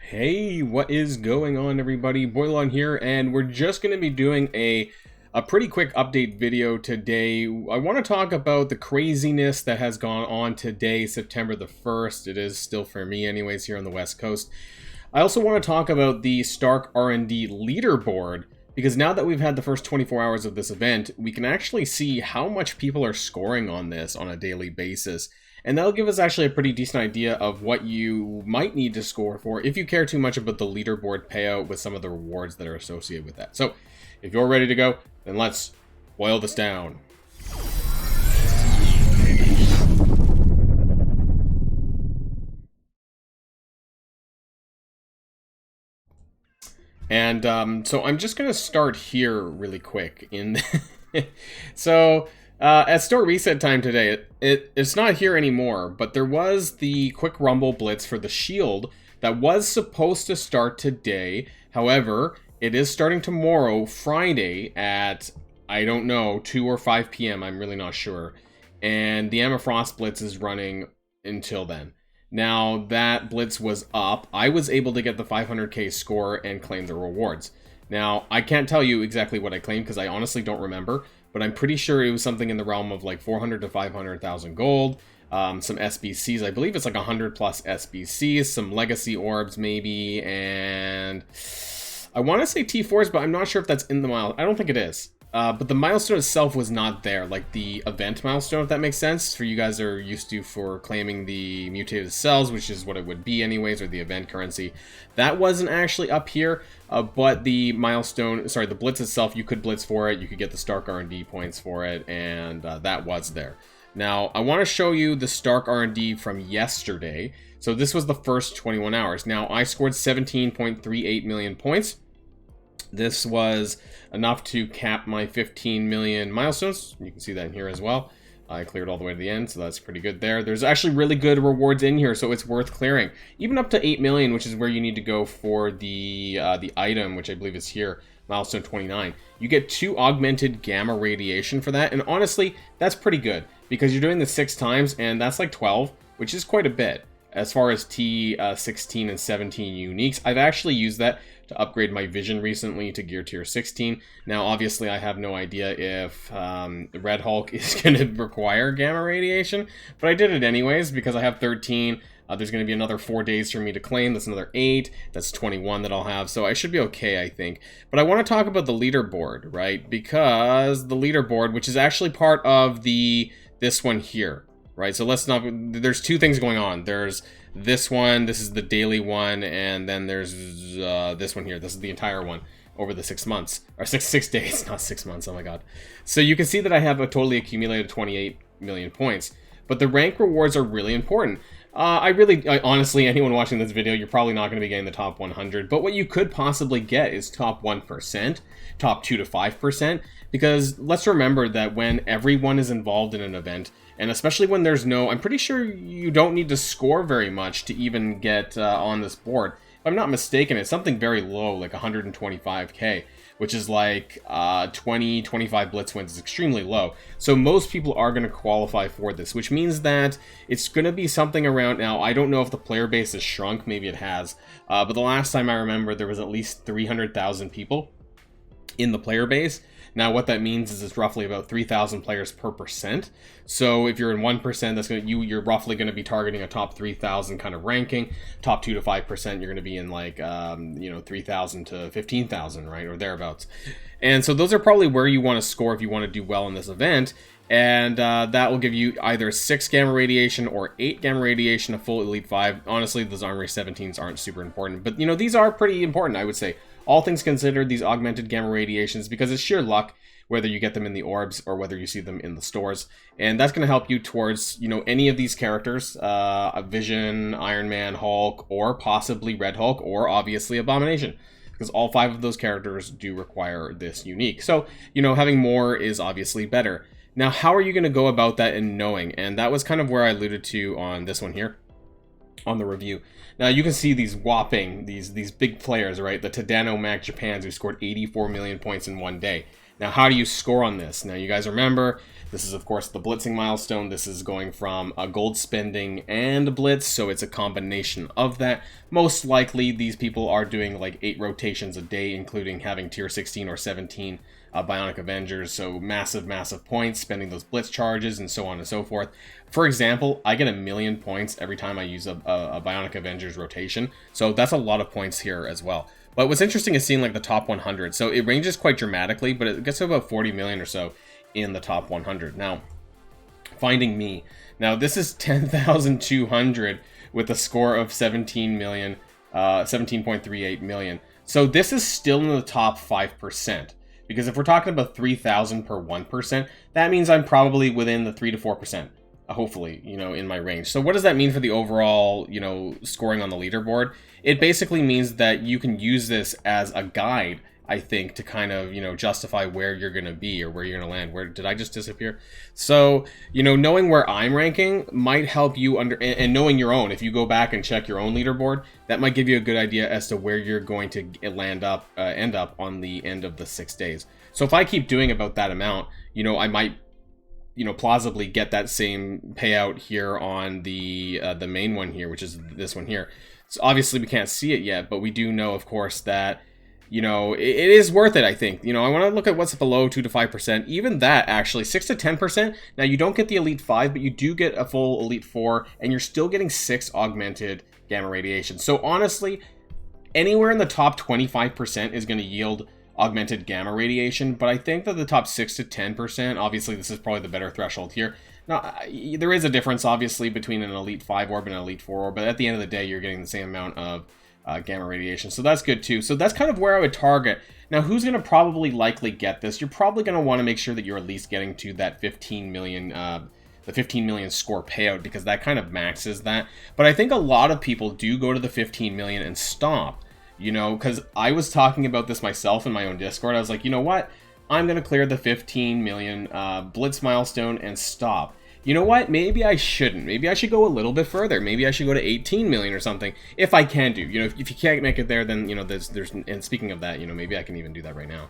Hey, what is going on, everybody? Boilon here, and we're just going to be doing a pretty quick update video today. I want to talk about the craziness that has gone on today, September the 1st. It is still for me anyways here on the West Coast. I also want to talk about the Stark R&D leaderboard, because now that we've had the first 24 hours of this event, we can actually see how much people are scoring on this on a daily basis. And that'll give us actually a pretty decent idea of what you might need to score for if you care too much about the leaderboard payout with some of the rewards that are associated with that. So, if you're ready to go, then let's boil this down. And so I'm just going to start here really quick. At store reset time today, it's not here anymore, but there was the quick rumble blitz for the shield that was supposed to start today. However, it is starting tomorrow, Friday, at, I don't know, 2 or 5 p.m. I'm really not sure. And the Emma Frost blitz is running until then. Now, that blitz was up. I was able to get the 500k score and claim the rewards. Now, I can't tell you exactly what I claimed because I honestly don't remember, but I'm pretty sure it was something in the realm of like 400 to 500,000 gold, some SBCs. I believe it's like 100 plus SBCs, some legacy orbs maybe, and I want to say T4s, but I'm not sure if that's in the mile. I don't think it is. But the milestone itself was not there, like the event milestone, if that makes sense, for you guys that are used to for claiming the mutated cells, which is what it would be anyways, or the event currency. That wasn't actually up here, but the milestone, sorry, the blitz itself, you could blitz for it, you could get the Stark R&D points for it, and that was there. Now, I want to show you the Stark R&D from yesterday. So this was the first 21 hours. Now, I scored 17.38 million points. This was enough to cap my 15 million milestones. You can see that in here as well. I cleared all the way to the end, so that's pretty good there. There's actually really good rewards in here, so it's worth clearing. Even up to 8 million, which is where you need to go for the item, which I believe is here, milestone 29. You get 2 augmented gamma radiation for that, and honestly, that's pretty good, because you're doing this 6 times, and that's like 12, which is quite a bit. As far as T16 and 17 uniques, I've actually used that to upgrade my vision recently to gear tier 16. Now, obviously, I have no idea if Red Hulk is going to require gamma radiation, but I did it anyways because I have 13. There's going to be another 4 days for me to claim. That's another 8. That's 21 that I'll have, so I should be okay, I think. But I want to talk about the leaderboard, right? Because the leaderboard, which is actually part of this one here, right? So there's 2 things going on. There's this one, this is the daily one, and then there's this one here. This is the entire one over the 6 months, or six days, not 6 months, oh my god. So you can see that I have a totally accumulated 28 million points, but the rank rewards are really important. Honestly, anyone watching this video, you're probably not going to be getting the top 100, but what you could possibly get is top 1%, top 2 to 5%, because let's remember that when everyone is involved in an event, and especially when there's I'm pretty sure you don't need to score very much to even get on this board. If I'm not mistaken, it's something very low, like 125k, which is like 25 blitz wins is extremely low. So most people are going to qualify for this, which means that it's going to be something around, now I don't know if the player base has shrunk, maybe it has, but the last time I remember there was at least 300,000 people in the player base. Now, what that means is it's roughly about 3,000 players per percent. So if you're in 1%, that's you're roughly going to be targeting a top 3,000 kind of ranking. Top 2 to 5%, you're going to be in like 3,000 to 15,000, right, or thereabouts. And so those are probably where you want to score if you want to do well in this event. And that will give you either 6 gamma radiation or 8 gamma radiation, a full elite 5. Honestly, those armory 17s aren't super important, but these are pretty important, I would say. All things considered, these augmented gamma radiations, because it's sheer luck whether you get them in the orbs or whether you see them in the stores, and that's going to help you towards any of these characters, Vision, Iron Man, Hulk, or possibly Red Hulk, or obviously Abomination, because all 5 of those characters do require this unique. So having more is obviously better. Now, how are you going to go about that in knowing? And that was kind of where I alluded to on this one here, on the review. Now, you can see these whopping, these big players, right? The Tadano Mac Japans who scored 84 million points in 1 day. Now, how do you score on this? Now, you guys remember, this is, of course, the blitzing milestone. This is going from a gold spending and a blitz, so it's a combination of that. Most likely, these people are doing like 8 rotations a day, including having tier 16 or 17 Bionic Avengers, so massive points, spending those blitz charges, and so on and so forth. For example, I get 1,000,000 points every time I use a Bionic Avengers rotation, so that's a lot of points here as well. But what's interesting is seeing like the top 100. So it ranges quite dramatically, but it gets to about 40 million or so in the top 100. Now, finding me. Now, this is 10,200 with a score of 17 million, 17.38 million. So this is still in the top 5%. Because if we're talking about 3,000 per 1%, that means I'm probably within the 3 to 4%. Hopefully, in my range. So what does that mean for the overall, scoring on the leaderboard? It basically means that you can use this as a guide, I think, to kind of, justify where you're going to be or where you're going to land. Where did I just disappear? So, knowing where I'm ranking might help you and knowing your own. If you go back and check your own leaderboard, that might give you a good idea as to where you're going to end up on the end of the 6 days. So if I keep doing about that amount, I might plausibly get that same payout here on the main one here, which is this one here. So obviously we can't see it yet, but we do know, of course, that, it is worth it, I think. I want to look at what's below 2 to 5%. Even that, actually, 6 to 10%. Now, you don't get the Elite 5, but you do get a full Elite 4, and you're still getting 6 augmented gamma radiation. So honestly, anywhere in the top 25% is going to yield augmented gamma radiation, but I think that the top 6 to 10%, obviously this is probably the better threshold here. Now, there is a difference, obviously, between an Elite 5 orb and an Elite 4 orb, but at the end of the day, you're getting the same amount of gamma radiation, so that's good too. So that's kind of where I would target. Now, who's going to probably likely get this? You're probably going to want to make sure that you're at least getting to that 15 million, the 15 million score payout, because that kind of maxes that. But I think a lot of people do go to the 15 million and stop. Because I was talking about this myself in my own Discord. I was like, you know what? I'm going to clear the 15 million Blitz milestone and stop. You know what? Maybe I shouldn't. Maybe I should go a little bit further. Maybe I should go to 18 million or something, if I can do. If you can't make it there, then, there's, and speaking of that, maybe I can even do that right now.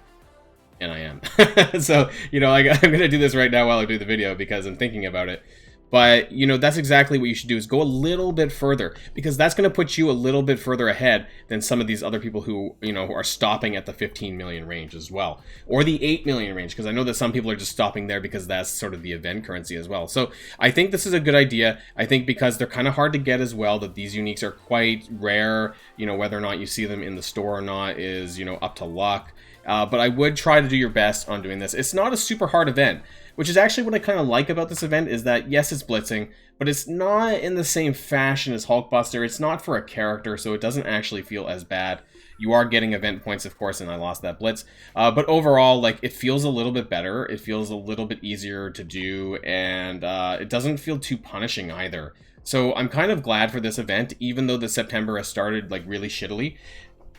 And I am. So, I'm going to do this right now while I do the video because I'm thinking about it. But, that's exactly what you should do, is go a little bit further, because that's going to put you a little bit further ahead than some of these other people who, who are stopping at the 15 million range as well, or the 8 million range, because I know that some people are just stopping there because that's sort of the event currency as well. So I think this is a good idea. I think because they're kind of hard to get as well, that these uniques are quite rare, whether or not you see them in the store or not is, up to luck. But I would try to do your best on doing this. It's not a super hard event, which is actually what I kind of like about this event, is that, yes, it's blitzing, but it's not in the same fashion as Hulkbuster. It's not for a character, so it doesn't actually feel as bad. You are getting event points, of course, and I lost that blitz. But overall, like, it feels a little bit better. It feels a little bit easier to do, and it doesn't feel too punishing either. So I'm kind of glad for this event, even though the September has started, like, really shittily.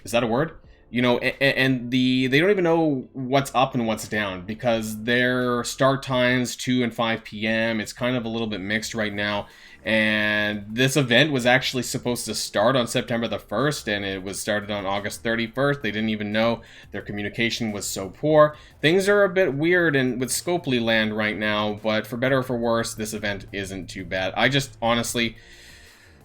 Is that a word? And they don't even know what's up and what's down, because their start times 2 and 5 p.m. It's kind of a little bit mixed right now. And this event was actually supposed to start on September the 1st, and it was started on August 31st. They didn't even know. Their communication was so poor. Things are a bit weird and with Scopely land right now, but for better or for worse, this event isn't too bad. I just honestly,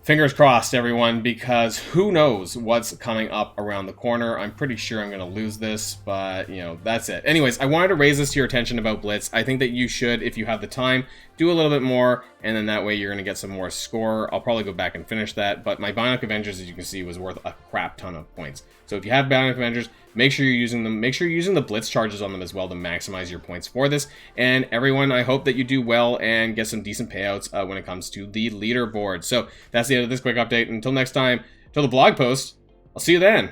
fingers crossed, everyone, because who knows what's coming up around the corner. I'm pretty sure I'm going to lose this, but, that's it. Anyways, I wanted to raise this to your attention about Blitz. I think that you should, if you have the time, do a little bit more, and then that way you're going to get some more score. I'll probably go back and finish that, but my Bionic Avengers, as you can see, was worth a crap ton of points. So if you have Bionic Avengers, make sure you're using them. Make sure you're using the Blitz charges on them as well to maximize your points for this. And everyone, I hope that you do well and get some decent payouts when it comes to the leaderboard. So that's the end of this quick update. Until next time, till the blog post, I'll see you then.